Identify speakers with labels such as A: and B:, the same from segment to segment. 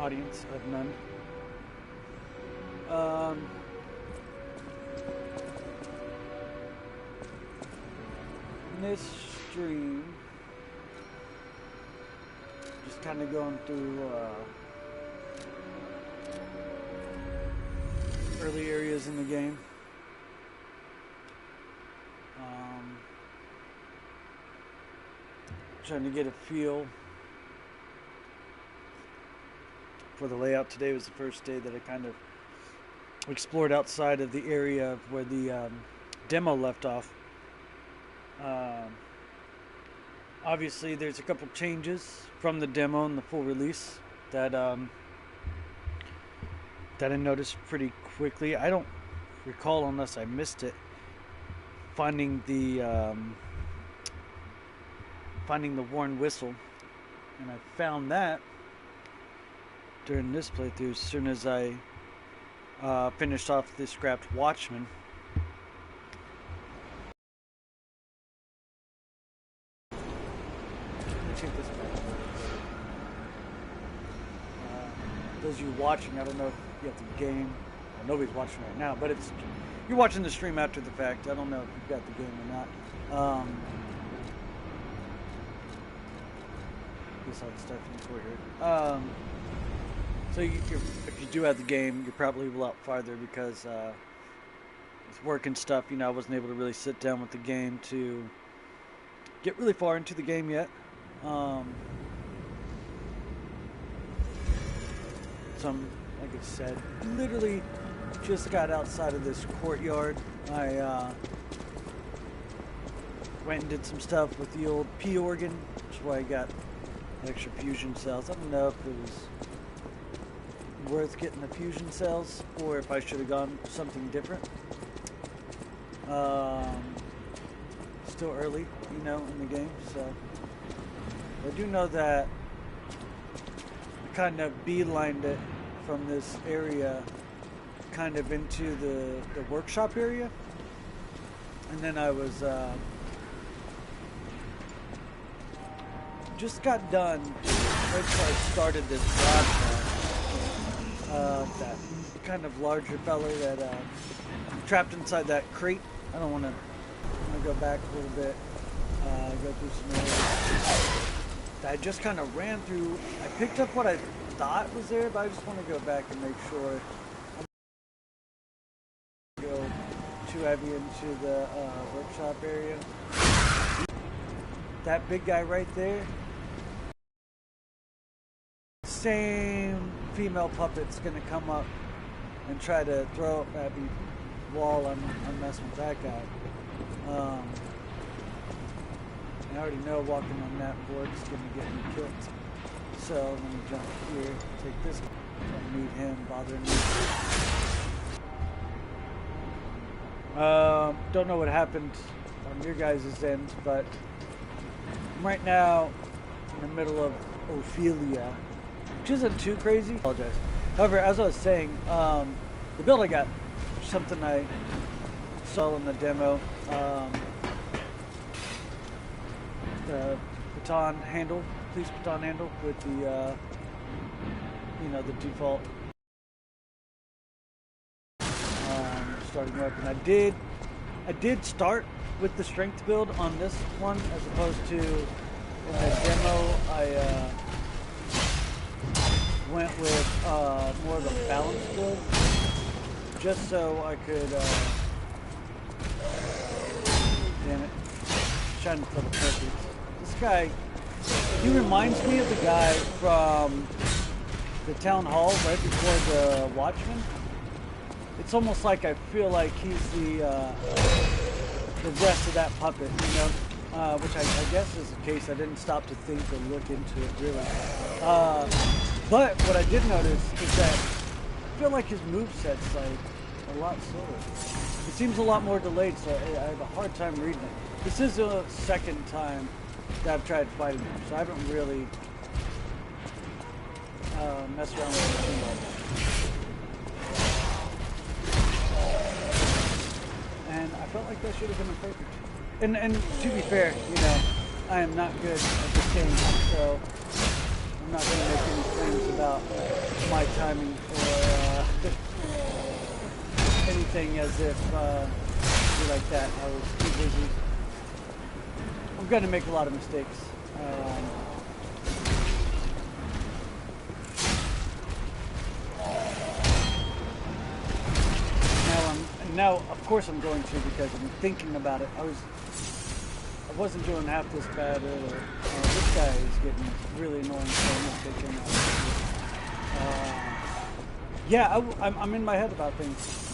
A: audience of none. In this stream, just kind of going through early areas in the game. Trying to get a feel for the layout. Today was the first day that I kind of explored outside of the area where the demo left off. Obviously there's a couple changes from the demo and the full release that I noticed pretty quickly. I don't recall, unless I missed it, finding the worn whistle, and I found that during this playthrough as soon as I finished off the scrapped Watchman. Let me take this back. Those of you watching, I don't know if you have the game. Well, nobody's watching right now, but you're watching the stream after the fact. I don't know if you've got the game or not. Guess I'll start from the courtyard. So if you do have the game, you're probably a lot farther because with work and stuff, I wasn't able to really sit down with the game to get really far into the game yet. Like I said, literally just got outside of this courtyard. I went and did some stuff with the old P organ, which is why I got extra fusion cells. I don't know if it was worth getting the fusion cells or if I should have gone something different. Still early, in the game, so I do know that I kind of beelined it from this area kind of into the workshop area, and then I was just got done right before I started this broadcast. That kind of larger fella that trapped inside that crate. I don't want to go back a little bit, go through some areas. I just kind of ran through. I picked up what I thought was there, but I just want to go back and make sure I don't go too heavy into the workshop area. That big guy right there, same female puppet's gonna come up and try to throw up at me while I'm messing with that guy. I already know walking on that board is gonna get me killed. So let me jump here, take this, don't need him bothering me. Don't know what happened on your guys' end, but I'm right now in the middle of Ophelia, which isn't too crazy. I apologize. However, as I was saying, the build I got, something I saw in the demo, the baton handle, police baton handle with the, the default starting weapon. I did start with the strength build on this one, as opposed to in the demo I went with more of a balanced build, just so I could damn it, trying to fill the perfect. This guy, he reminds me of the guy from the town hall right before the Watchman. It's almost like I feel like he's the rest of that puppet, which I guess is the case. I didn't stop to think or look into it really. But what I did notice is that I feel like his moveset's like a lot slower. It seems a lot more delayed, so I have a hard time reading it. This is the second time that I've tried fighting him, so I haven't really messed around with him too much. And I felt like that should have been perfect. And to be fair, I am not good at this game, so I'm not going to make any claims about my timing or anything as if like that. I was too busy. I'm going to make a lot of mistakes. Now, of course, I'm going to because I'm thinking about it. I wasn't doing half this bad earlier. This guy is getting really annoying, so I'm gonna take him out. Yeah, I'm in my head about things,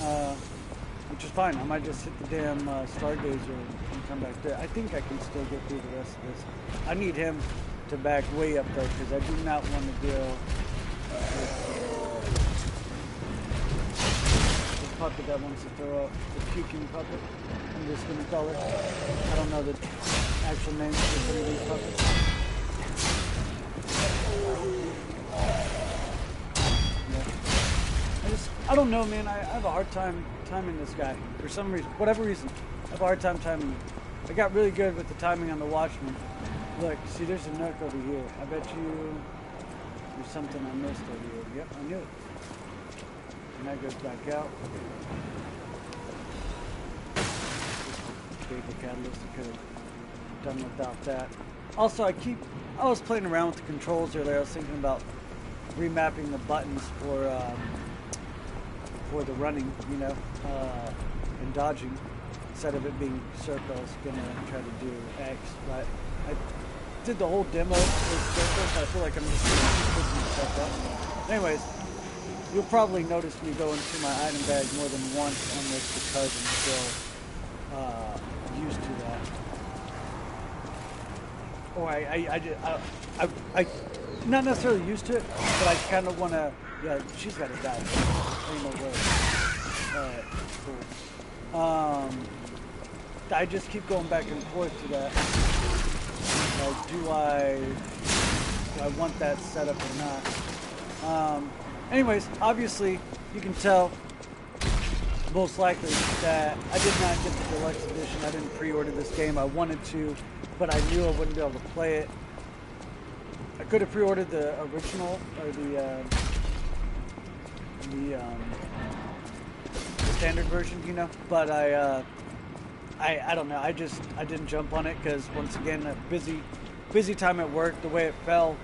A: which is fine. I might just hit the damn Stargazer and come back there. I think I can still get through the rest of this. I need him to back way up though, because I do not want to deal with puppet that wants to throw out the puking puppet. I'm just going to call it. I don't know the actual name of these puppets. Yeah. I don't know, man. I have a hard time timing this guy for some reason, whatever reason. I have a hard time timing him. I got really good with the timing on the Watchman. Look, see, there's a nook over here. I bet you there's something I missed over here. Yep, I knew it. And that goes back out. Cable catalyst, I could have done without that. Also, I was playing around with the controls earlier. I was thinking about remapping the buttons for the running, you know, and dodging. Instead of it being circle, I was gonna try to do X, but I did the whole demo with circles. I feel like I'm just picking myself up. Anyways. You'll probably notice me go into my item bag more than once on this because I'm still used to that. Or I not necessarily used to it, but I kind of want to. Yeah, she's got to die. Ain't no way. Alright, cool. I just keep going back and forth to that. Like, do I want that setup or not? Anyways, obviously, you can tell, most likely, that I did not get the deluxe edition. I didn't pre-order this game. I wanted to, but I knew I wouldn't be able to play it. I could have pre-ordered the original, or the standard version, you know, but I don't know. I didn't jump on it because, once again, a busy time at work, the way it fell.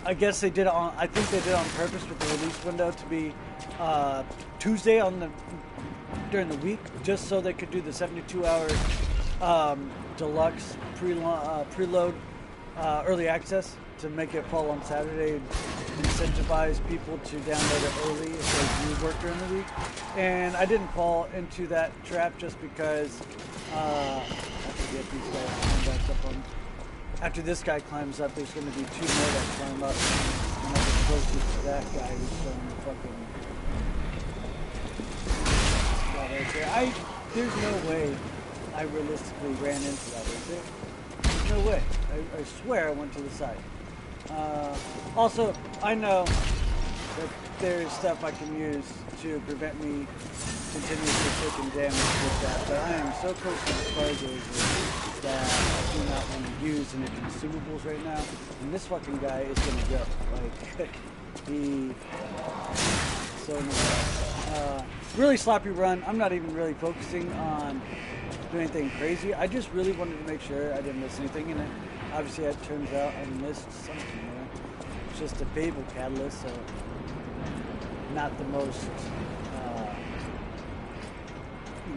A: I guess they did it on. I think they did it on purpose with the release window to be Tuesday during the week, just so they could do the 72-hour deluxe preload early access to make it fall on Saturday, incentivize people to download it early if they do work during the week. And I didn't fall into that trap just because I have to get these guys back up on. After this guy climbs up, there's going to be 2 more that climb up, and I get closest to that guy who's throwing the fucking guy right there. There's no way I realistically ran into that, is there? There's no way. I swear I went to the side. Also, I know that there's stuff I can use to prevent me continuously taking damage with that, but I am so close to the Stargazer that I do not want to use any consumables right now, and this fucking guy is going to go. Like, so annoying. Really sloppy run. I'm not even really focusing on doing anything crazy. I just really wanted to make sure I didn't miss anything in it. Obviously, it turns out I missed something there. It's just a Babel catalyst, so not the most,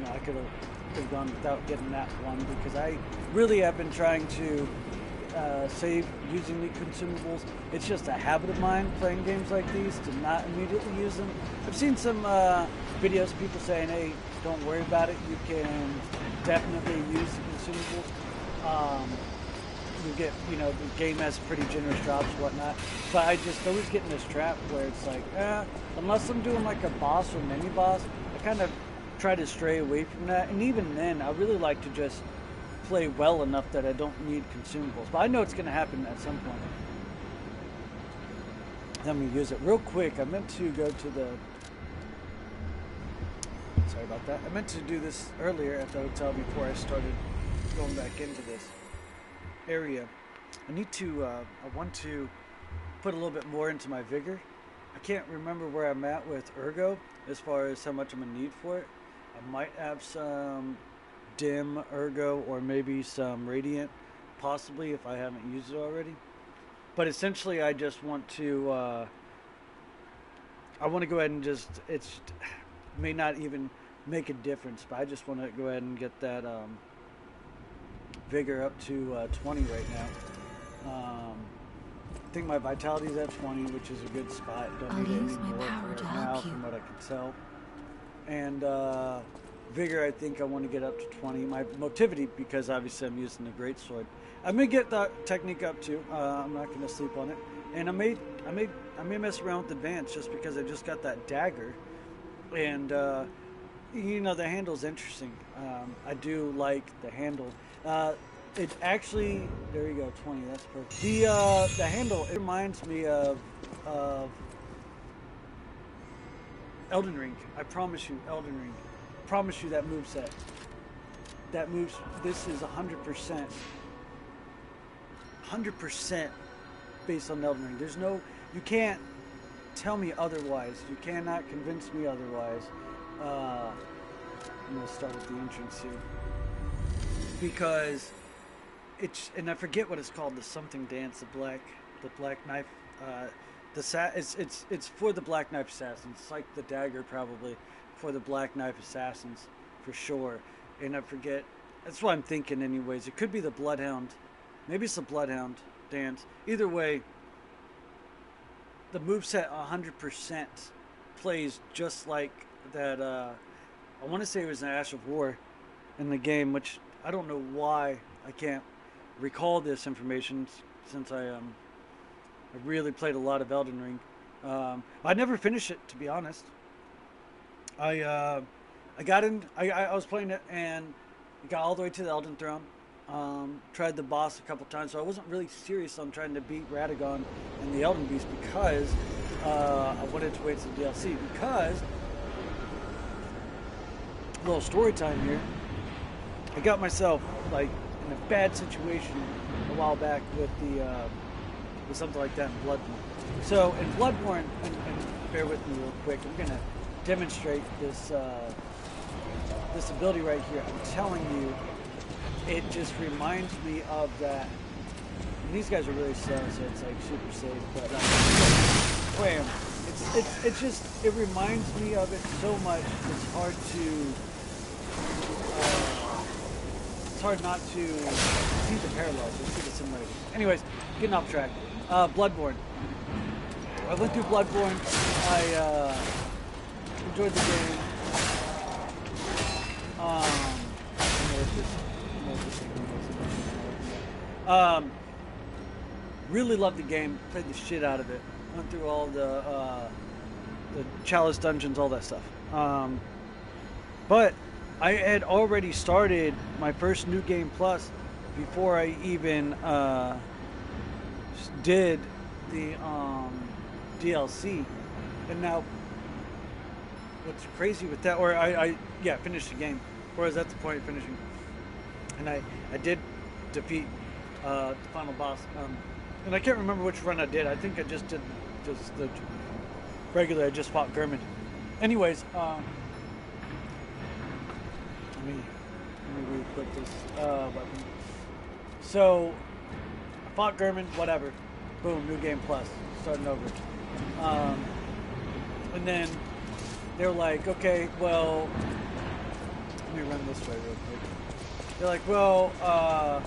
A: I could have gone without getting that one, because I really have been trying to save using the consumables. It's just a habit of mine playing games like these to not immediately use them. I've seen some videos, people saying, hey, don't worry about it, you can definitely use the consumables. You get, the game has pretty generous drops and whatnot, but I just always get in this trap where it's like, unless I'm doing like a boss or mini boss, I kind of try to stray away from that. And even then, I really like to just play well enough that I don't need consumables, but I know it's going to happen at some point. Let me use it real quick. I meant to go to the, sorry about that, I meant to do this earlier at the hotel before I started going back into this area. I want to put a little bit more into my vigor, I can't remember where I'm at with Ergo as far as how much I'm gonna need for it. I might have some dim Ergo or maybe some Radiant, possibly if I haven't used it already. But essentially, I just want to. I want to go ahead and just. It's may not even make a difference, but I just want to go ahead and get that vigor up to 20 right now. I think my vitality is at 20, which is a good spot. Don't need any more right now, from what I can tell. And vigor, I think I want to get up to 20. My motivity, because obviously I'm using the greatsword. I may get that technique up too. I'm not going to sleep on it. And I may mess around with advance just because I just got that dagger, and you know, the handle's interesting. I do like the handle. It actually, there you go, 20. That's perfect. The handle, it reminds me of Elden Ring. I promise you, Elden Ring. I promise you that moveset. That moves. This is 100%. 100% based on Elden Ring. There's no. You can't tell me otherwise. You cannot convince me otherwise. I'm gonna start at the entrance here because it's, and I forget what it's called, the something dance, the black knife, it's for the black knife assassins. It's like the dagger probably for the black knife assassins for sure. And I forget. That's what I'm thinking, anyways. It could be the bloodhound. Maybe it's the bloodhound dance. Either way, the moveset 100% plays just like that. I want to say it was an Ash of War in the game, which I don't know why I can't recall this information since I really played a lot of Elden Ring. I never finished it, to be honest. I got in. I was playing it and got all the way to the Elden Throne. Tried the boss a couple times, so I wasn't really serious on trying to beat Radagon and the Elden Beast because I wanted to wait for the DLC. Because a little story time here. I got myself like in a bad situation a while back with with something like that in Bloodborne. So in Bloodborne, and bear with me real quick, I'm gonna demonstrate this this ability right here. I'm telling you, it just reminds me of that. And these guys are really slow, so it's like super safe. But wham! It's just, it reminds me of it so much. It's hard to. It's hard not to see the parallels or see the similarities. Anyways, getting off track. Bloodborne. I went through Bloodborne. I enjoyed the game. Really loved the game. Played the shit out of it. Went through all the Chalice dungeons, all that stuff. But I had already started my first New Game Plus before I even did the DLC. And now, what's crazy with that, or I finished the game, or I was at the point of finishing, and I did defeat the final boss. And I can't remember which run I did. I think I just did just the regular. I just fought Gurman. Anyways, let me re-equip this weapon. So I fought Gurman. Whatever. Boom. New Game Plus. Starting over. And then they're like, okay, well, let me run this way real quick. They're like, well, I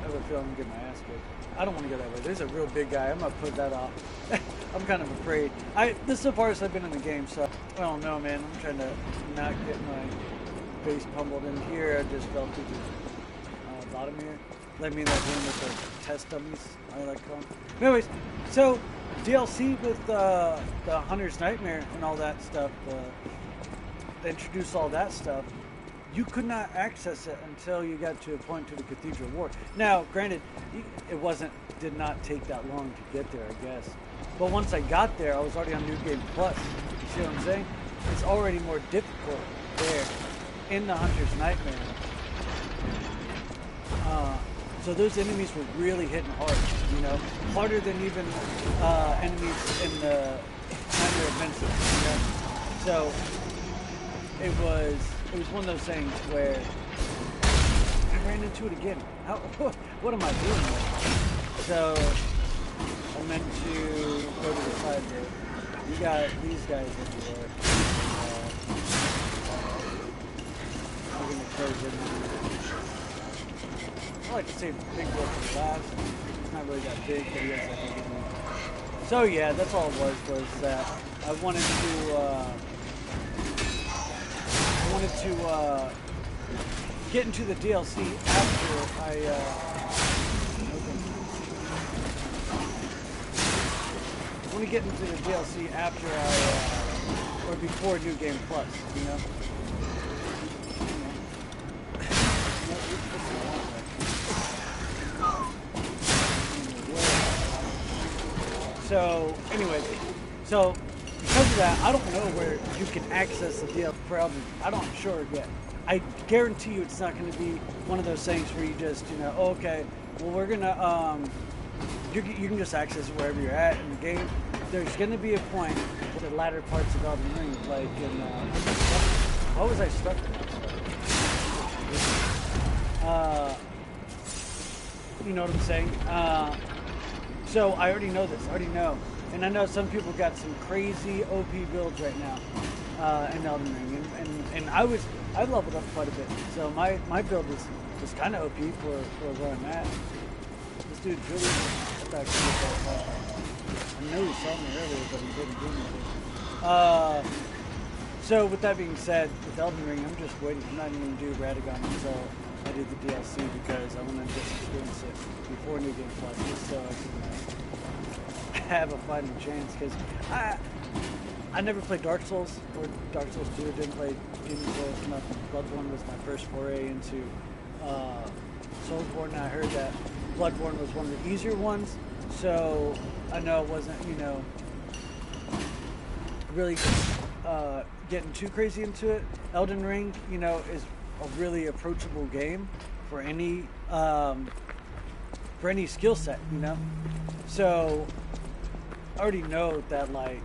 A: have a feeling I'm gonna get my ass kicked. I don't want to go that way. There's a real big guy. I'm gonna put that off. I'm kind of afraid. This is the farthest I've been in the game, so I don't know, man. I'm trying to not get my face pummeled in here. I just fell through the bottom here. Let me in that room with the test dummies, I like to call them. Anyways, so DLC with the Hunter's Nightmare and all that stuff. They introduced all that stuff. You could not access it until you got to a point to the Cathedral War. Now, granted, it did not take that long to get there, I guess. But once I got there, I was already on New Game Plus. You see what I'm saying? It's already more difficult there in the Hunter's Nightmare So those enemies were really hitting hard, you know, harder than even enemies in the Nightmare Adventure, you know. So it was one of those things where I ran into it again. What am I doing here? So I meant to go to the side there. You got these guys everywhere. We're gonna close in. I like to save the big boy for last. It's not really that big, but he has like a big one. So yeah, that's all it was that I wanted to get into the DLC after I want to get into the DLC after or before New Game Plus, you know? So, anyway, so because of that, I don't know where you can access the DLC for Elden. I'm not sure yet. I guarantee you it's not going to be one of those things where you just, you know, oh, okay, well, we're going to, you can just access it wherever you're at in the game. There's going to be a point with the latter parts of Elden Ring, like in, what was I stuck in? You know what I'm saying? So I already know this, and I know some people got some crazy OP builds right now in Elden Ring, and I leveled up quite a bit, so my build was kind of OP for where I'm at. This dude's really, I know he saw me earlier, but he didn't do anything. So with that being said, with Elden Ring, I'm just waiting. I'm not even going to do Radagon until I do the DLC because I want to just experience it before New Game Plus, just so I can have a fighting chance. Because I never played Dark Souls or Dark Souls 2. I didn't play Demon Souls, nothing. Bloodborne was my first foray into Soulsborne. And I heard that Bloodborne was one of the easier ones, so I know it wasn't, you know, really getting too crazy into it. Elden Ring, you know, is a really approachable game for any skill set, you know. So I already know that, like,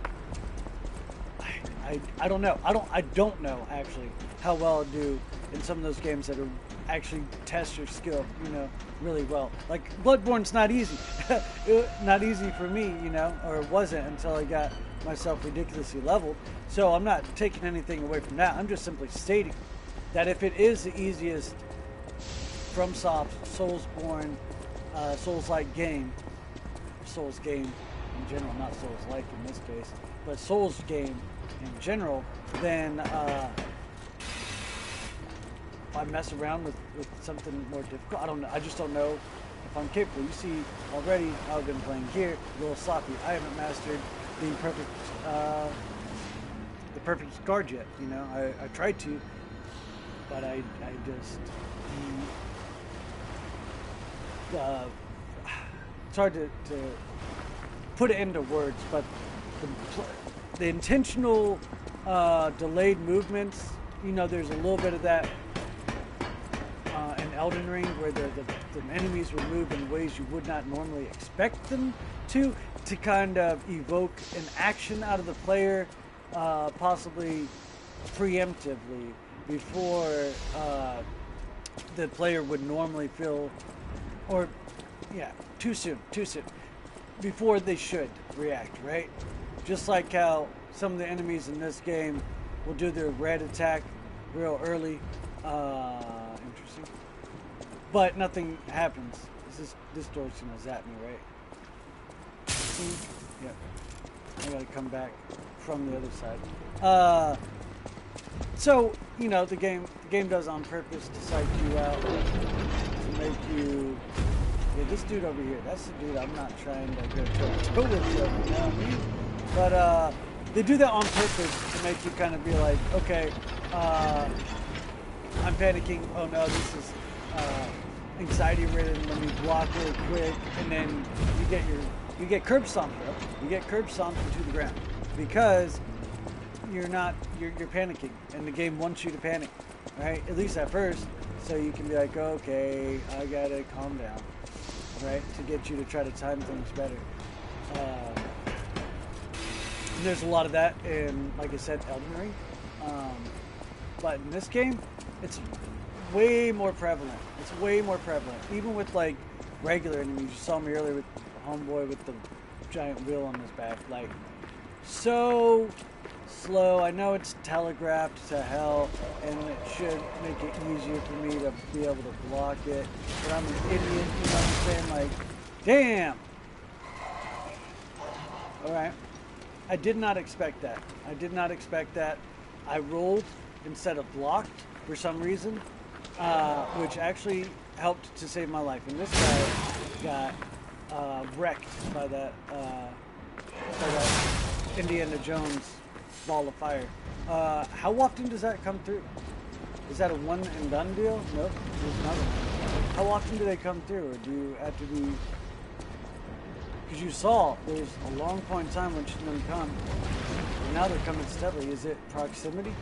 A: I don't know. I don't know actually how well I'll do in some of those games that are actually test your skill, you know, really well. Like Bloodborne's not easy. Not easy for me, you know, or it wasn't until I got myself ridiculously leveled. So I'm not taking anything away from that. I'm just simply stating that if it is the easiest FromSoft Soulsborne Souls-like game, Souls game in general, not Souls-like in this case, but Souls game in general, then if I mess around with something more difficult, I don't know. I just don't know if I'm capable. You see already how I've been playing here, a little sloppy. I haven't mastered the perfect guard yet. You know, I tried to, but I just it's hard to put it into words, but the intentional delayed movements, you know, there's a little bit of that in Elden Ring where the enemies would move in ways you would not normally expect them to kind of evoke an action out of the player, possibly preemptively before the player would normally feel, or yeah, too soon, before they should react, right? Just like how some of the enemies in this game will do their red attack real early. Interesting. But nothing happens. This door's gonna zap me, right? Yep. I gotta come back from the other side. So, you know, the game does on purpose to psych you out, to make you... Yeah, this dude over here, that's the dude I'm not trying to go toe-to-toe with, you know what I mean? But they do that on purpose to make you kind of be like, okay, I'm panicking. Oh no, this is anxiety-ridden. Let me block really quick, and then you get curb stomped, bro. You get curb stomped into the ground because you're panicking, and the game wants you to panic, right? At least at first. So you can be like, okay, I gotta calm down, right? To get you to try to time things better. And there's a lot of that in, like I said, Elden Ring. But in this game, it's way more prevalent. It's way more prevalent. Even with like regular enemies. You saw me earlier with homeboy with the giant wheel on his back. Like, so slow. I know it's telegraphed to hell, and it should make it easier for me to be able to block it. But I'm an idiot, you know what I'm saying? Like, damn! Alright. I did not expect that. I did not expect that. I rolled instead of blocked for some reason, which actually helped to save my life. And this guy got wrecked by that Indiana Jones ball of fire. How often does that come through? Is that a one and done deal? Nope, there's another one. How often do they come through, or do you have to be? Because you saw there's a long point in time when them come, and now they're coming steadily. Is it proximity?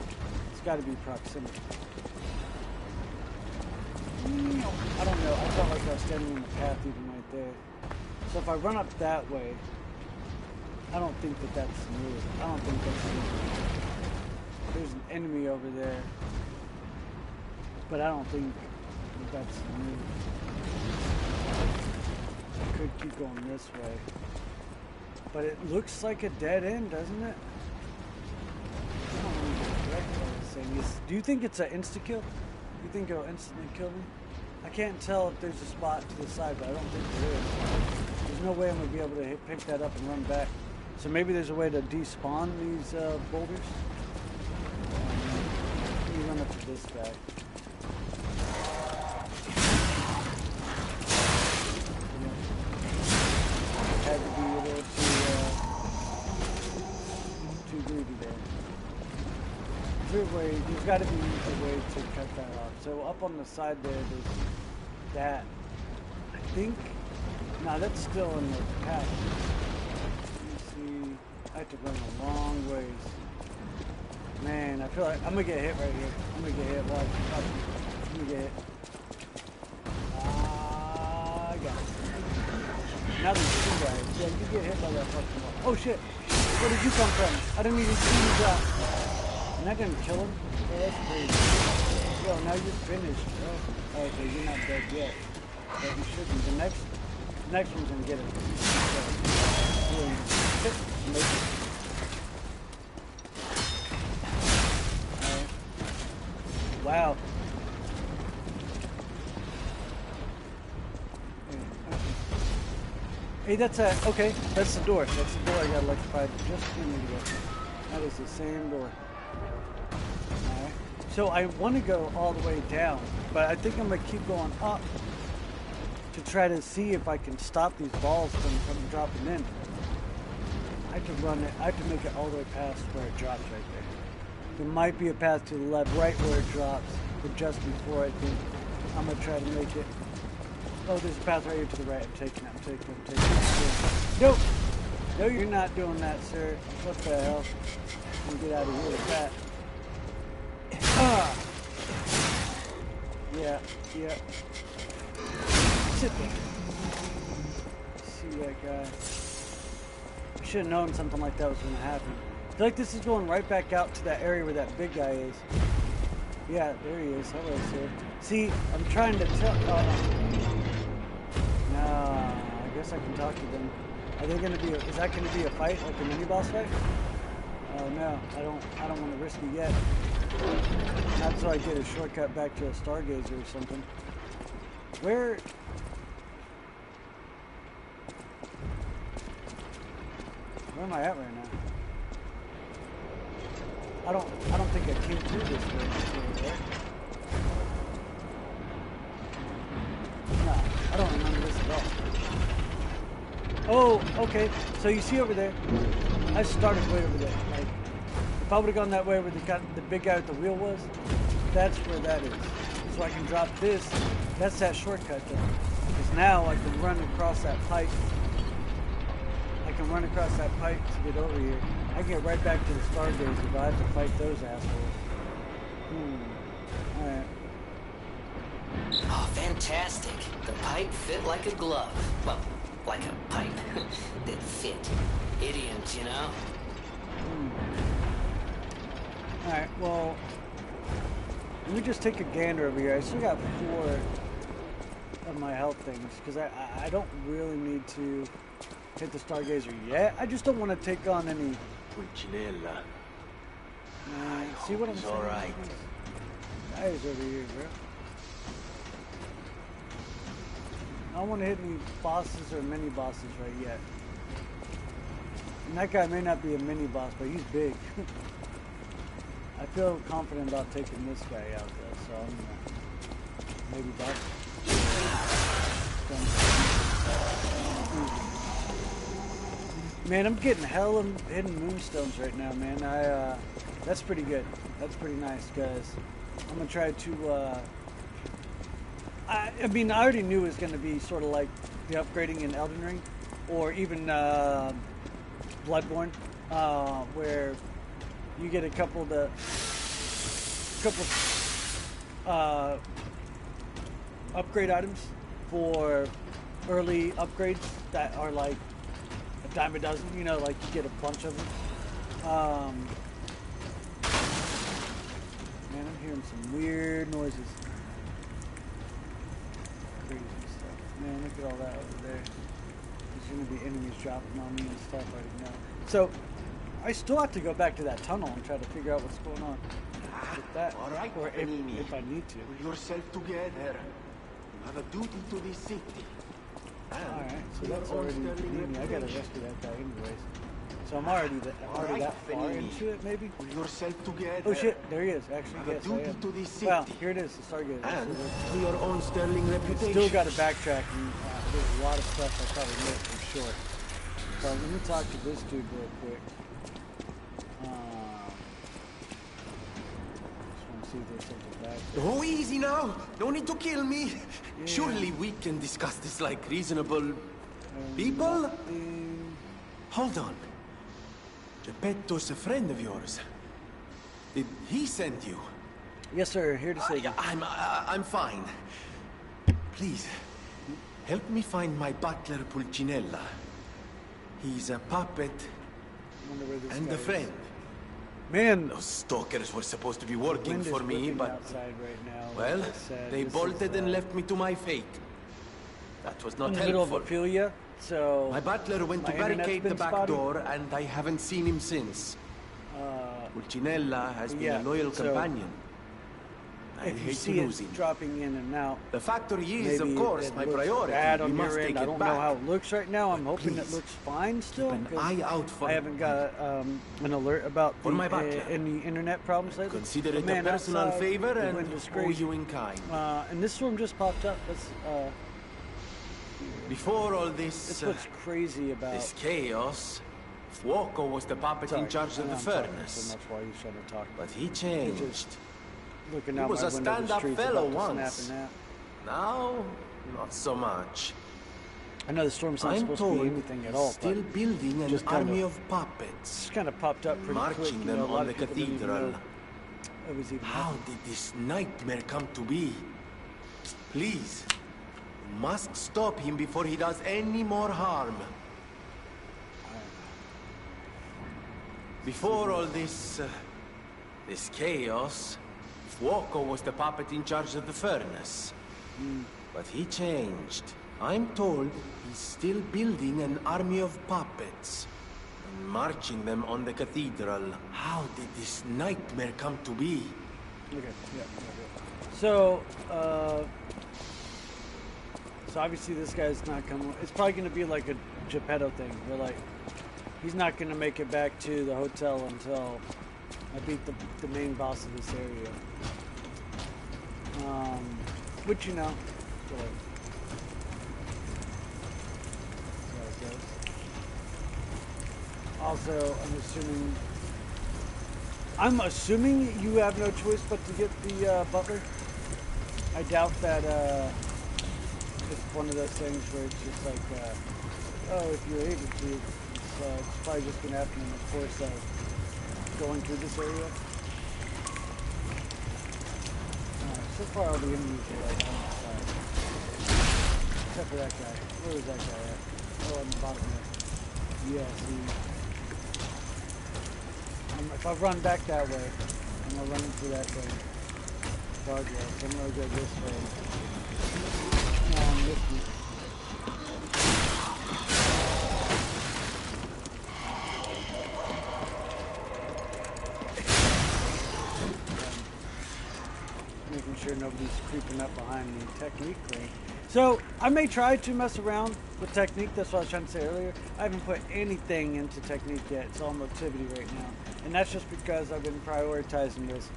A: It's got to be proximity. I don't know. I felt like I was standing in the path even right there. So if I run up that way, I don't think that that's smooth. I don't think that's smooth. There's an enemy over there, but I don't think that's smooth. I could keep going this way, but it looks like a dead end, doesn't it? I don't really get correct what it's saying. Do you think it's an insta-kill? You think it'll instantly kill me? I can't tell if there's a spot to the side, but I don't think there is. There's no way I'm going to be able to pick that up and run back. So maybe there's a way to despawn these boulders. Let me run up to this guy. Had to be a little too greedy there. There's got to be a way to cut that off. So up on the side there, there's that. I think. No, that's still in the path. Let me see. I have to run a long ways. Man, I feel like I'm gonna get hit right here. I'm gonna get hit. Watch. I'm gonna get hit. I got it. Now there's two guys. Yeah, you get hit by that fucking wall. Oh shit! Where did you come from? I didn't even see you drop. And that didn't kill him? Oh, that's crazy. Yo, now you're finished, bro. Oh, okay, you're not dead yet. But you should be. The next one's gonna get him. Alright. Wow. Hey, that's okay, that's the door. That's the door I got electrified just a minute ago. That is the same door. Alright. So I want to go all the way down, but I think I'm going to keep going up to try to see if I can stop these balls from dropping in. I have to run it. I have to make it all the way past where it drops right there. There might be a path to the left, right where it drops, but just before I think I'm going to try to make it. Oh, there's a path right here to the right. I'm taking it. Nope. No, you're not doing that, sir. What the hell? I'm gonna get out of here with that. Yeah. Sit there. See that guy. I should have known something like that was gonna happen. I feel like this is going right back out to that area where that big guy is. Yeah, there he is. Hello, sir. See, I'm trying to tell. No, I guess I can talk to them. Are they gonna be? Is that gonna be a fight, like a mini boss fight? Oh no, I don't want to risk it yet. Not so I get a shortcut back to a stargazer or something. Where am I at right now? I don't think I came through this way. Right? No, I don't remember this at all. Oh, okay. So you see over there, I started way over there. Like, if I would have gone that way where the big guy with the wheel was, that's where that is. So I can drop this. That's that shortcut though. Because now I can run across that pipe. I can run across that pipe to get over here. I can get right back to the stargazer if I have to fight those assholes. Alright.
B: Oh, fantastic. The pipe fit like a glove. Well, like a pipe that fit. Idioms, you know?
A: Alright, well, let me just take a gander over here. I still got 4 of my health things, because I don't really need to hit the Stargazer yet. I just don't want to take on any...
C: Pulcinella.
A: See what I'm saying?
C: All right.
A: Guys over here, bro. I don't want to hit any bosses or mini bosses right yet. And that guy may not be a mini boss, but he's big. I feel confident about taking this guy out though, so I'm gonna maybe back. Man, I'm getting hella hidden moonstones right now, man. That's pretty good. That's pretty nice, guys. I'm gonna try to. I mean, I already knew it was gonna be sort of like the upgrading in Elden Ring, or even Bloodborne, where you get a couple upgrade items for early upgrades that are like a dime a dozen, you know, like you get a bunch of them. Man, I'm hearing some weird noises. Crazy stuff. Man, look at all that over there. There's gonna be enemies dropping on me and stuff, I already know. So, I still have to go back to that tunnel and try to figure out what's going on with that,
C: all right,
A: or if I need to.
C: Pull yourself together. You have a duty to this city.
A: Alright, so that's already me. I gotta rescue that guy anyways. So I'm already that far into it, maybe?
C: Pull yourself together.
A: Oh shit, there he is, actually.
C: You have a duty to this city.
A: Well, here it is, the Stargazer.
C: And to your own sterling reputation.
A: Still got to backtrack, and there's a lot of stuff I probably missed for sure. So let me talk to this dude real quick. See if there's something back there.
C: Oh, easy now. No need to kill me. Yeah. Surely we can discuss this like reasonable people? Hold on. Geppetto's a friend of yours. Did he send you?
A: Yes, sir. Here to save you.
C: I'm fine. Please, help me find my butler Pulcinella. He's a puppet and a friend.
A: Man,
C: those stalkers were supposed to be working for me, but
A: outside right now,
C: well, they bolted and left me to my fate. That was not helpful.
A: In the middle of Ophelia, so
C: my butler went to barricade the back door, and I haven't seen him since. Pulcinella has been a loyal companion. I hate to lose him.
A: Dropping in and out.
C: The factory is, of course, my priority.
A: We must take it back. I don't know how it looks right now. I'm hoping it looks fine still.
C: Keep an eye out for
A: I haven't got an alert about any internet problems lately.
C: Consider it a personal favor and owe you in kind.
A: And this storm just popped up. That's
C: before all this.
A: That's what's crazy about
C: this chaos. Fuoco was the puppet in charge of the furnace.
A: So much while you're trying to talk.
C: But he changed.
A: He
C: was a stand-up fellow once. Now, not so much.
A: I know the storm's not supposed to be anything at all.
C: Still building an army of puppets.
A: Just kind of popped up pretty quick.
C: Marching them on the cathedral.
A: How
C: did this nightmare come to be? Please, you must stop him before he does any more harm. Before all this chaos, Fuoco was the puppet in charge of the furnace. But he changed. I'm told he's still building an army of puppets and marching them on the cathedral. How did this nightmare come to be?
A: Okay, yeah. So obviously this guy's not coming. It's probably going to be like a Geppetto thing, where like he's not going to make it back to the hotel until I beat the main boss of this area. Which, you know, also, I'm assuming you have no choice but to get the butler. I doubt that it's one of those things where it's just like, oh, if you're able to, it's probably just going to happen in the course of going through this area. So far, all the enemies are like on the side. Except for that guy. Where was that guy at? Oh, on the bottom there. Yeah, see. If I run back that way, I'm going to run into that thing. Guardrail. So I'm going to go this way. And this way. Making sure nobody's creeping up behind me technically. So I may try to mess around with technique. That's what I was trying to say earlier. I haven't put anything into technique yet. It's all motivity right now. And that's just because I've been prioritizing this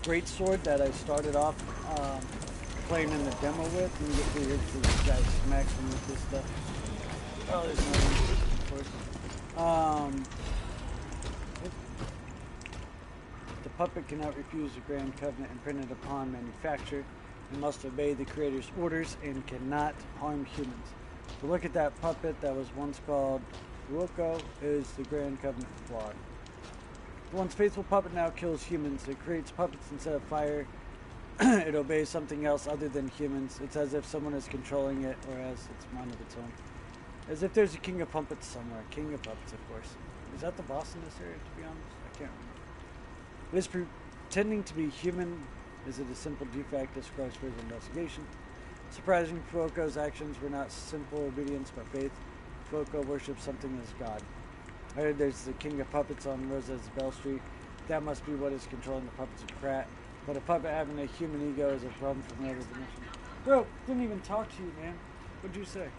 A: great sword that I started off playing in the demo with. And you get through here because this guy smacks me with this stuff. Oh, there's nothing, of course. The puppet cannot refuse the Grand Covenant imprinted upon manufacture. It must obey the Creator's orders and cannot harm humans. So look at that puppet that was once called Ruoko is the Grand Covenant flawed. The once faithful puppet now kills humans. It creates puppets instead of fire. It obeys something else other than humans. It's as if someone is controlling it, or as its mind of its own. As if there's a king of puppets somewhere. King of puppets, of course. Is that the boss in this area, to be honest? I can't remember. It is pretending to be human. Is it a simple defect? This requires further investigation. Surprising, Fuoco's actions were not simple obedience but faith. Fuoco worships something as God. I heard there's the king of puppets on Rosa's Bell Street. That must be what is controlling the puppets of Krat. But a puppet having a human ego is a problem from another dimension. Bro, didn't even talk to you, man. What'd you say?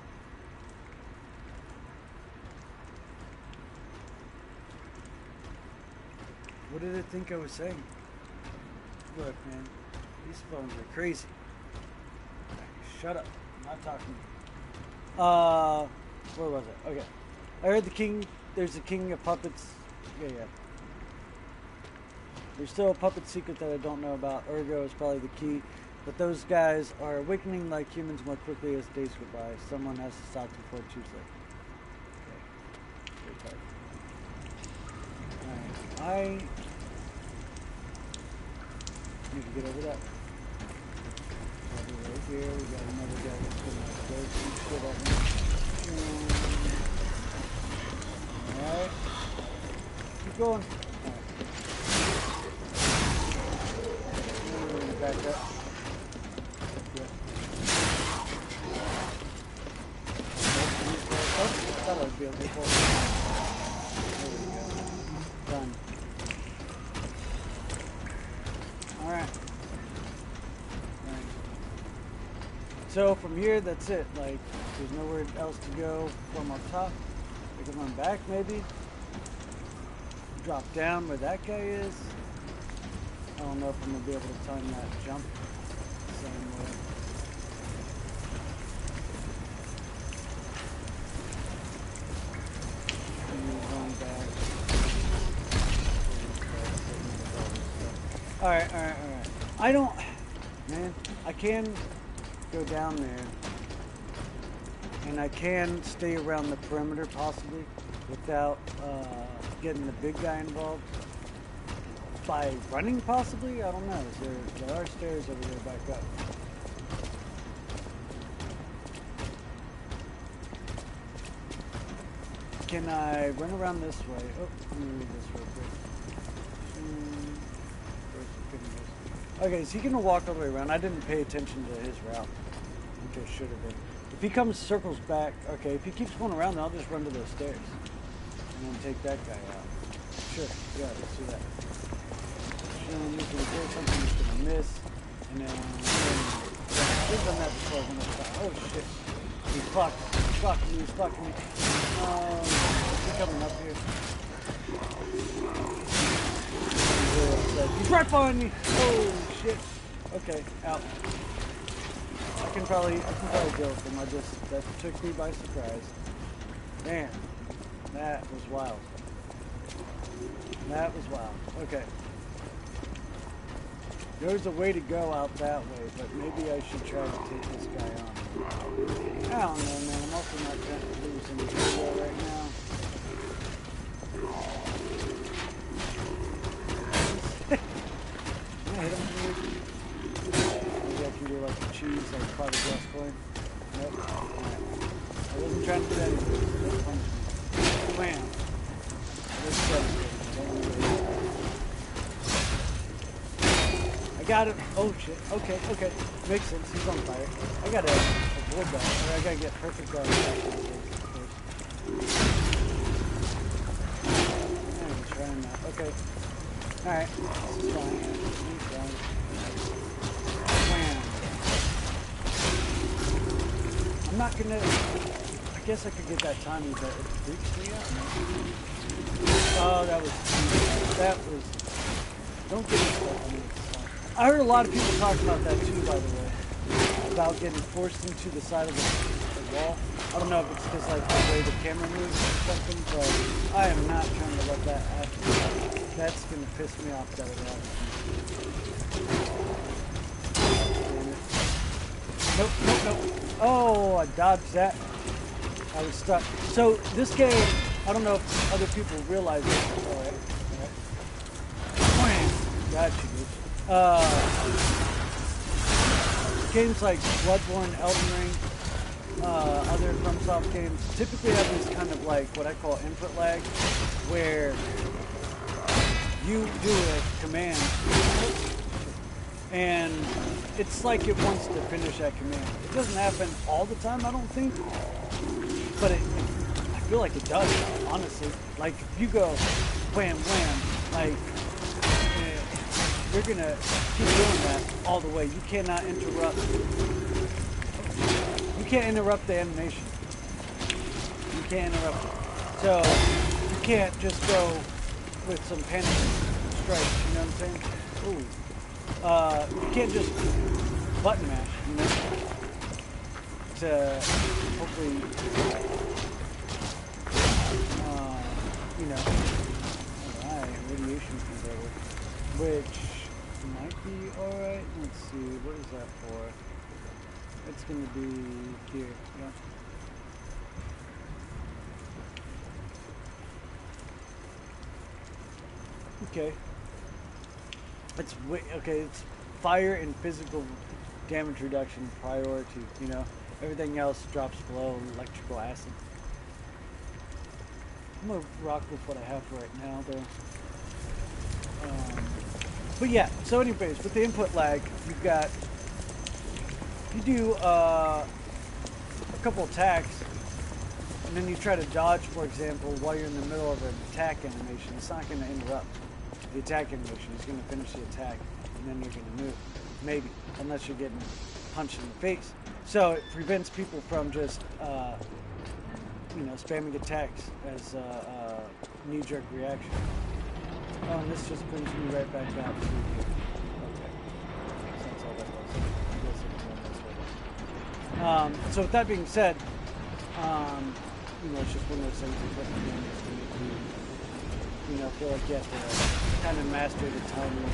A: What did it think I was saying? Look, man, these phones are crazy. Shut up. I'm not talking to you. Where was it? Okay. I heard there's a king of puppets. Yeah. There's still a puppet secret that I don't know about. Ergo is probably the key. But those guys are awakening like humans more quickly as days go by. Someone has to stop before Tuesday. Okay. Alright. I need to get over that. Right here, we got another guy that's gonna throw some shit at me. Alright. Keep going. Alright. Back up. Yeah. I thought I'd be able to pull it. There we go. Done. Alright. So from here, that's it. Like, there's nowhere else to go from up top. I can run back, maybe. Drop down where that guy is. I don't know if I'm going to be able to time that jump the same way. Run back. Alright. I don't... Man, I can go down there, and I can stay around the perimeter possibly without getting the big guy involved by running possibly. I don't know. There are stairs over there back up. Can I run around this way? Oh, let me read this real quick. Okay, is he going to walk all the way around? I didn't pay attention to his route, which I should have been. If he circles back, okay, if he keeps going around, then I'll just run to those stairs. And then take that guy out. Sure, yeah, let's do that. He's going to do something he's going to miss. And then, he's done that before. Oh, shit. He's blocking me. Is he coming up here? He's right behind me. Oh shit. Okay, out. I can probably deal with him. That took me by surprise. Man, that was wild. Okay. There's a way to go out that way, but maybe I should try to take this guy on. I don't know, man. I'm also not trying to lose any video right now. Hit him. Maybe I can do like a cheese, like fiberglass coin. Nope. got it. Oh shit. Okay, okay. Makes sense. He's on fire. I gotta avoid that. Or I gotta get perfect guard. I'm trying that. Okay. Alright. This is fine. He's fine. Wham. I'm not gonna. I guess I could get that timing, but it freaks me out. Oh, that was. Don't get me started. I heard a lot of people talk about that too, by the way, about getting forced into the side of the wall. I don't know if it's because like the way the camera moves or something, but I am not trying to let that happen. That's gonna piss me off that it happens. Nope, nope, nope. Oh, I dodged that. I was stuck. So this game, I don't know if other people realize this. All right. Got you, dude. Games like Bloodborne, Elden Ring, other FromSoft games typically have this kind of like what I call input lag, where you do a command and it's like it wants to finish that command. It doesn't happen all the time, I don't think, but I feel like it does, honestly. Like if you go wham wham, like you're gonna keep doing that all the way. You cannot interrupt. You can't interrupt the animation. You can't interrupt it. So you can't just go with some panic strikes. You know what I'm saying? Ooh. You can't just button mash. You know, to hopefully, you know, alright, radiation converter, which might be alright. Let's see, what is that for? It's going to be here, yeah. Okay. It's fire and physical damage reduction priority, you know. Everything else drops below electrical acid. I'm going to rock with what I have right now, though. But yeah, so anyways, with the input lag, you've got, you do a couple attacks, and then you try to dodge, for example, while you're in the middle of an attack animation. It's not going to interrupt the attack animation. It's going to finish the attack, and then you're going to move. Maybe, unless you're getting punched in the face. So it prevents people from just, you know, spamming attacks as a knee-jerk reaction. Oh, and this just brings me right back out to here. Okay. So that's all that was. I guess it's so with that being said, you know, it's just one of those things that the game is to make you know, feel like you have to kind of master the timing.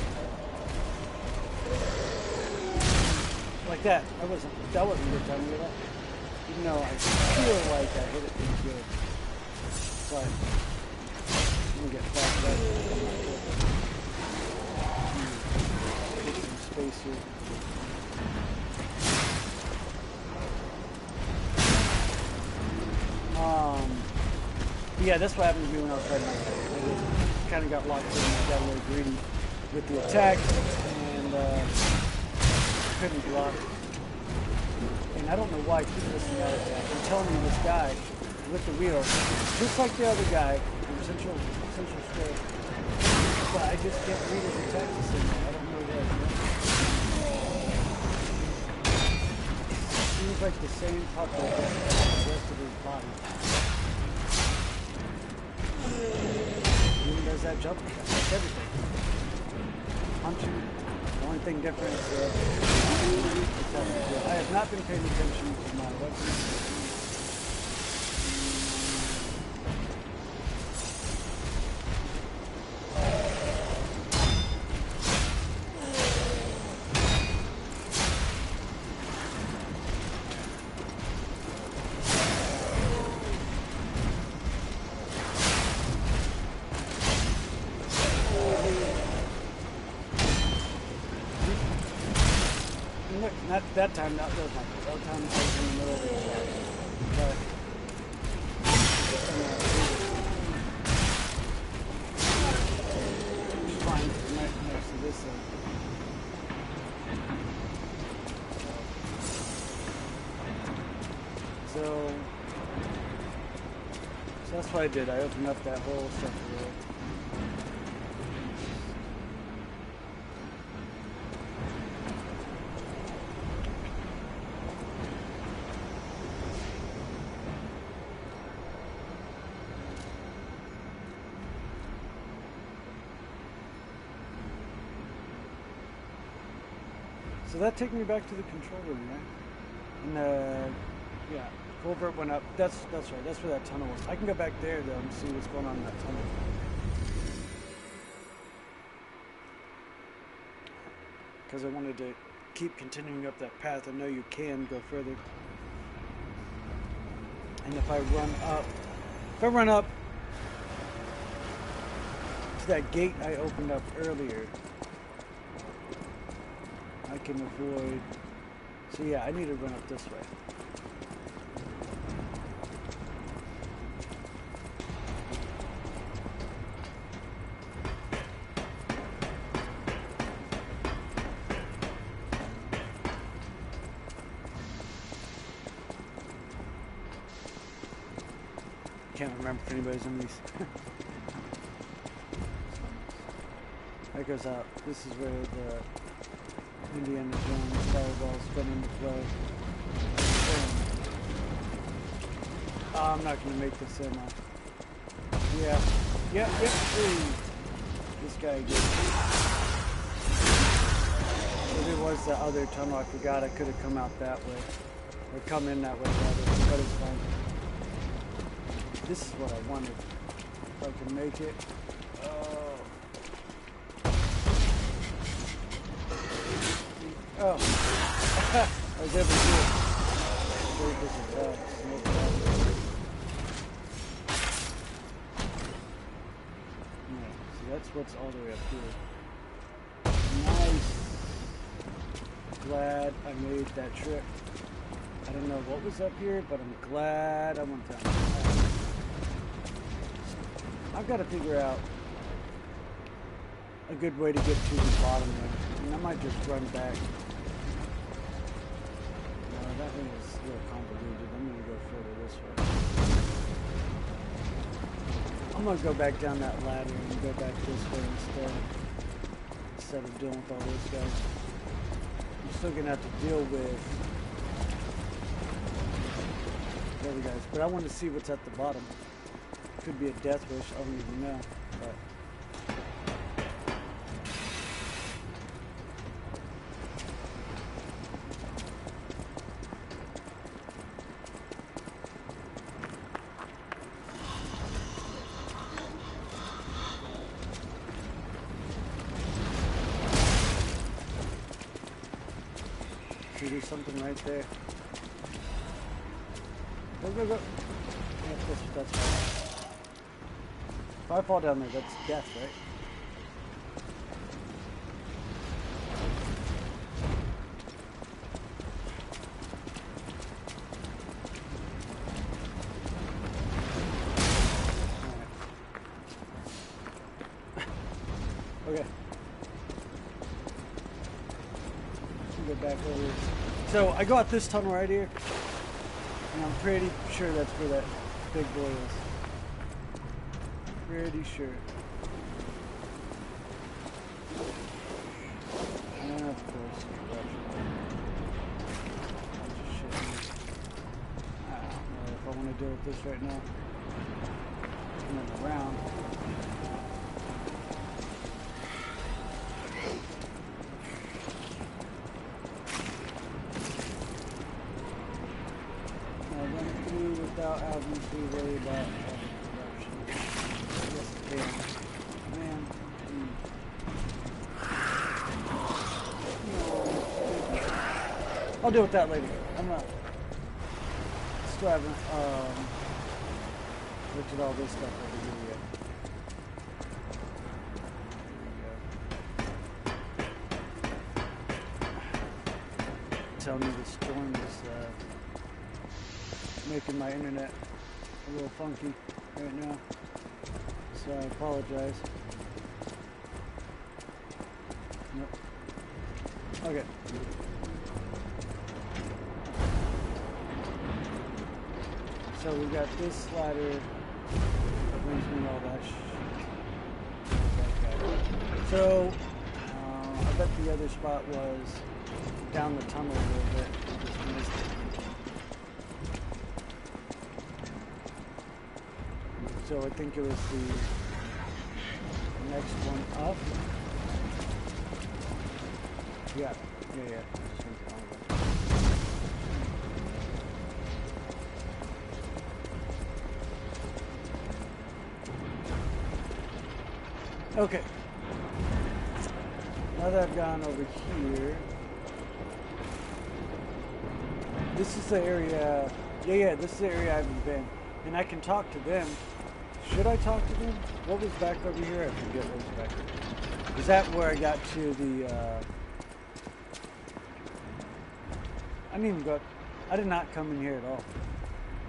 A: Like that. That wasn't good timing at all. Even though I feel like I hit it pretty good. But let me get back to that. Get some space here. Yeah, that's what happened to me when I was fighting. I kind of got locked in and got a little greedy with the attack and couldn't block. And I don't know why I keep listening out of that. I'm telling you, this guy with the wheel, just like the other guy from Central Square, but I just can't read his attack the same way. I don't know what. Seems like the same puppet as the rest of his body. Even does that jump attack, like everything. Punching, the only thing different is I have not been paying attention to my weapons. Not that time, that was my fault. That time I was in the middle of the attack. But it's fine, next to this thing. So that's what I did. I opened up that whole sector there. So that took me back to the control room, right? And yeah, culvert went up. That's right. That's where that tunnel was. I can go back there though and see what's going on in that tunnel. Because I wanted to keep continuing up that path. I know you can go further. And if I run up to that gate I opened up earlier, I can avoid. So yeah, I need to run up this way. Can't remember if anybody's in these. That goes out. This is where the Indiana Jones fireballs come into play. I'm not going to make this in. Yeah. Yep. This guy again. So there was the other tunnel. I forgot I could have come out that way. Or come in that way rather, but it's fine. This is what I wanted. If I can make it. Oh. I was able to do it. Very disadvantaged. No problem. Yeah, so that's what's all the way up here. Nice. Glad I made that trip. I don't know what was up here, but I'm glad I went down. I've got to figure out a good way to get to the bottom there. And I might just run back. That thing is a little convoluted. I'm going to go further this way. I'm going to go back down that ladder and go back this way instead of dealing with all those guys. I'm still going to have to deal with the other guys, but I want to see what's at the bottom. Could be a death wish, I don't even know. But there's something right there. Go. Yeah, that's right. If I fall down there, that's death, right? Okay. Go back over here. So I go out this tunnel right here, and I'm pretty sure that's where that big boy is. Pretty sure. And of course, I don't know if I want to deal with this right now. Coming around. Without having to worry about corruption. Yes, damn. Man. No. I'll deal with that later. I'm not. Still haven't looked at all this stuff over here yet. Tell me the storm is making my internet a little funky right now, so I apologize. Nope. Okay. so we got this ladder that brings me all that shit. So, I bet the other spot was down the tunnel a little bit. I just missed it. So I think it was the next one up. Yeah. Okay. Now that I've gone over here, this is the area. Yeah, this is the area I haven't been, and I can talk to them. Should I talk to them? What was back over here? I forget what was back there. Is that where I got to the? I didn't even go. I did not come in here at all.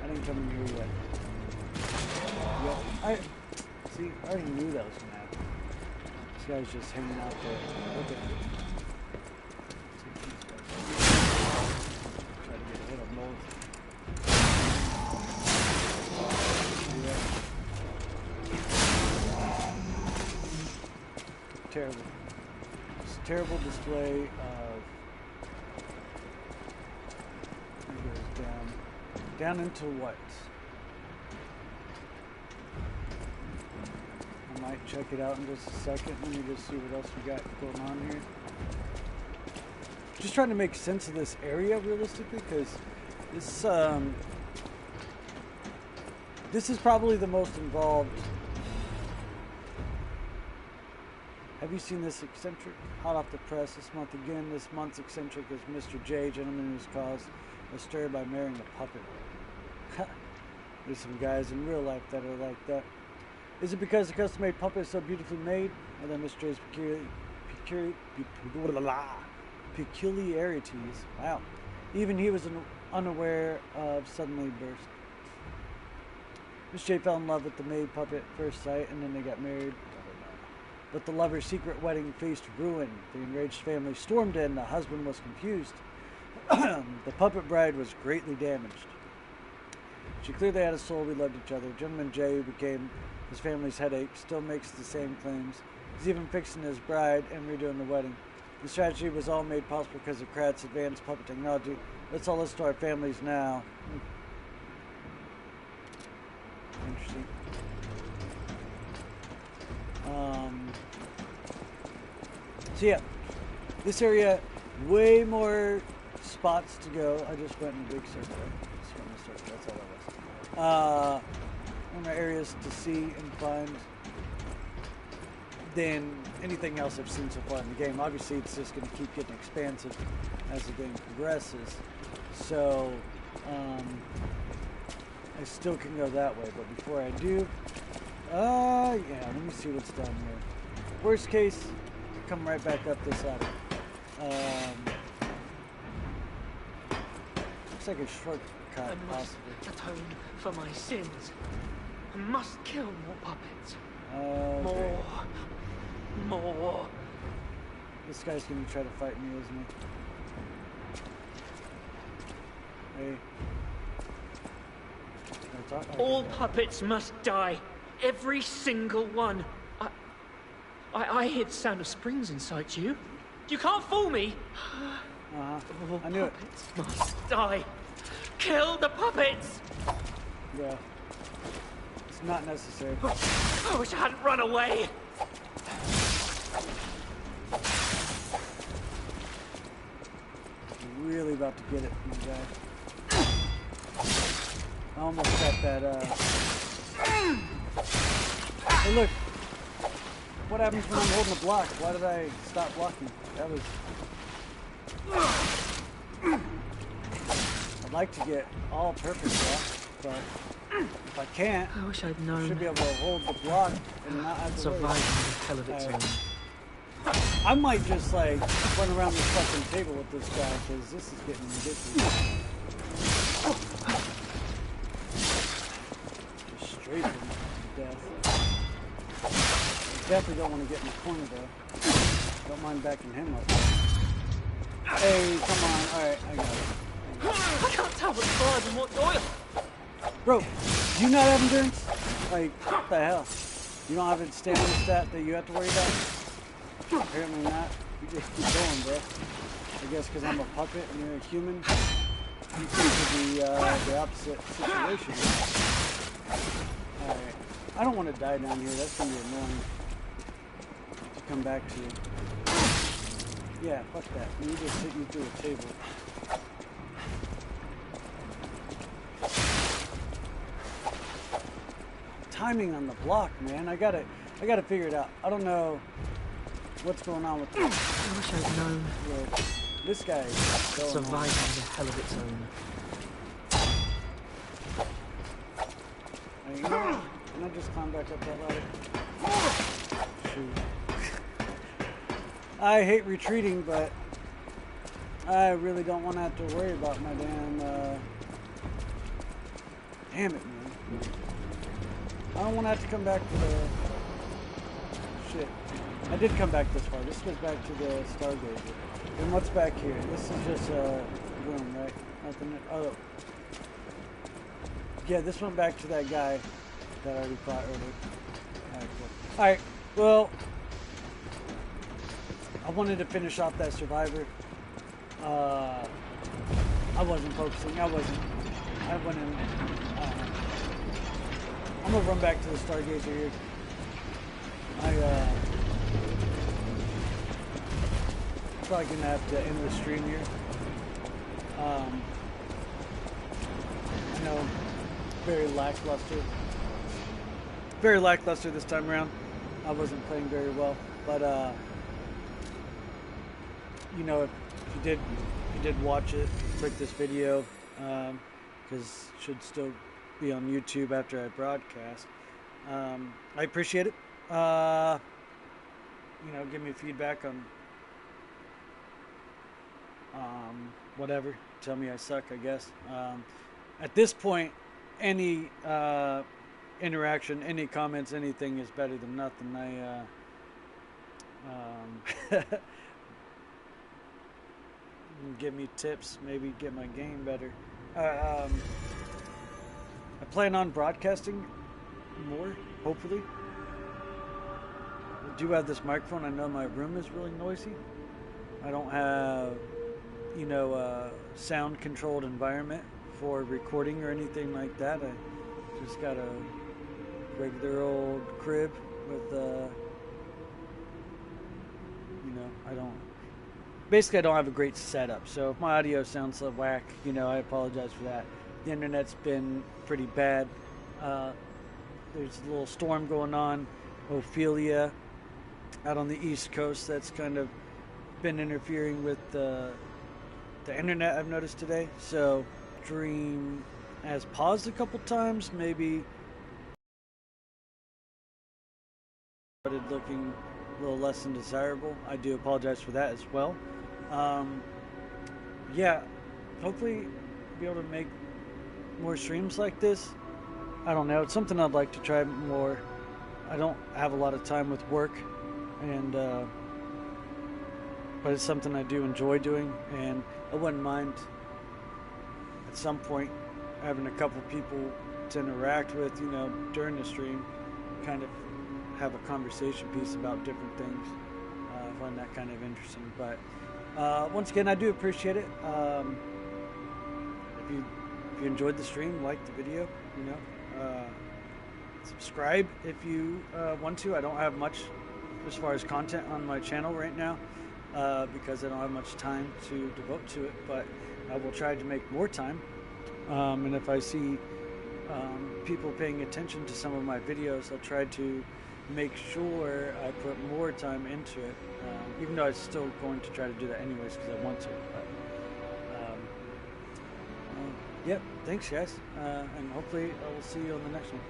A: I didn't come in here yet. See. I already knew that was gonna happen. This guy's just hanging out there. Okay. Try to get hit on both. Terrible. It's a terrible display of. It goes down into what? I might check it out in just a second. Let me just see what else we got going on here. Just trying to make sense of this area realistically, because this is probably the most involved. Have you seen this eccentric? Hot off the press this month again. This month's eccentric is Mr. J, gentleman who's caused a stir by marrying a puppet. There's some guys in real life that are like that. Is it because the custom-made puppet is so beautifully made? Or that Mr. J's peculiarities, wow, even he was unaware of suddenly burst. Mr. J fell in love with the maid puppet at first sight, and then they got married. But the lover's secret wedding faced ruin. The enraged family stormed in. The husband was confused. The puppet bride was greatly damaged. She clearly had a soul. We loved each other. Gentleman J, who became his family's headache, still makes the same claims. He's even fixing his bride and redoing the wedding. The strategy was all made possible because of Krat's advanced puppet technology. Let's all listen to our families now. Interesting. So yeah, this area, way more spots to go. I just went in a big circle. Just went in a circle. That's all that was. More areas to see and find than anything else I've seen so far in the game. Obviously, it's just going to keep getting expansive as the game progresses. So, I still can go that way. But before I do, yeah, let me see what's down here. Worst case, come right back up this ladder. Looks like a shortcut,
D: I must
A: possibly.
D: atone for my sins. I must kill more puppets.
A: Okay.
D: More.
A: This guy's gonna try to fight me, isn't he? Hey. Can I talk?
D: All puppets must die. Every single one. I hear the sound of springs inside you. You can't fool me.
A: Uh-huh.
D: All
A: I knew it.
D: puppets must die. Kill the puppets.
A: Yeah. It's not necessary.
D: I wish I hadn't run away.
A: You're really about to get it, my guy. I almost got that, Hey, look. What happens when I'm holding a block? Why did I stop blocking? That was... I'd like to get all-purpose block, but if I can't,
D: I wish I'd
A: I
D: known.
A: should be able to hold the block and not have to
D: Surviving
A: worry.
D: the hell of its own.
A: I might just, like, run around this fucking table with this guy, because this is getting ridiculous. Just straight him to death. Definitely don't want to get in the corner though. Don't mind backing him up. Hey, come on. Alright, I got it.
D: I can't tell what's blood and what's oil.
A: Bro, do you not have endurance? Like, what the hell? You don't have a stamina stat that you have to worry about? Apparently not. You just keep going, bro. I guess because I'm a puppet and you're a human, you seem to be the opposite situation. Alright. I don't want to die down here. That's going to be annoying to come back to. Yeah, fuck that. Let me just hit you through a table. Timing on the block, man. I gotta figure it out. I don't know what's going on with this.
D: I wish I'd known.
A: This guy is going
D: Surviving
A: on.
D: is a hell of its own.
A: Hey, you know what? Can I just climb back up that ladder? Shoot. I hate retreating, but I really don't want to have to worry about my damn. Damn it, man. I don't want to have to come back to the. Shit. I did come back this far. This goes back to the Stargazer. And what's back here? This is just a room, right? Nothing. Oh. Yeah, this went back to that guy that I already fought earlier. Alright, cool. Alright, well, I wanted to finish off that Survivor. I wasn't focusing. I went in. I'm gonna run back to the Stargazer here. Probably gonna have to end the stream here. I know, very lackluster. Very lackluster this time around. I wasn't playing very well, but you know, if you did watch it, click this video, because it should still be on YouTube after I broadcast. I appreciate it. You know, give me feedback on whatever. Tell me I suck, I guess. At this point, any interaction, any comments, anything is better than nothing. Give me tips, maybe get my game better. I plan on broadcasting more, hopefully. I do have this microphone. I know my room is really noisy. I don't have, you know, a sound controlled environment for recording or anything like that. I just got a regular old crib with, you know, I don't have a great setup. So if my audio sounds so whack, you know, I apologize for that. The internet's been pretty bad. There's a little storm going on, Ophelia, out on the East Coast. That's kind of been interfering with the internet, I've noticed today. So stream has paused a couple times, maybe started looking a little less than desirable. I do apologize for that as well. Yeah, hopefully be able to make more streams like this. I don't know, it's something I'd like to try more. I don't have a lot of time with work, and but it's something I do enjoy doing, and I wouldn't mind at some point having a couple people to interact with, you know, during the stream, kind of have a conversation piece about different things. I find that kind of interesting. But once again, I do appreciate it. If you enjoyed the stream, like the video, you know, subscribe if you want to. I don't have much as far as content on my channel right now because I don't have much time to devote to it, but I will try to make more time. And if I see people paying attention to some of my videos, I'll try to make sure I put more time into it, even though I'm still going to try to do that anyways because I want to. But, yep, thanks guys, and hopefully I will see you on the next one.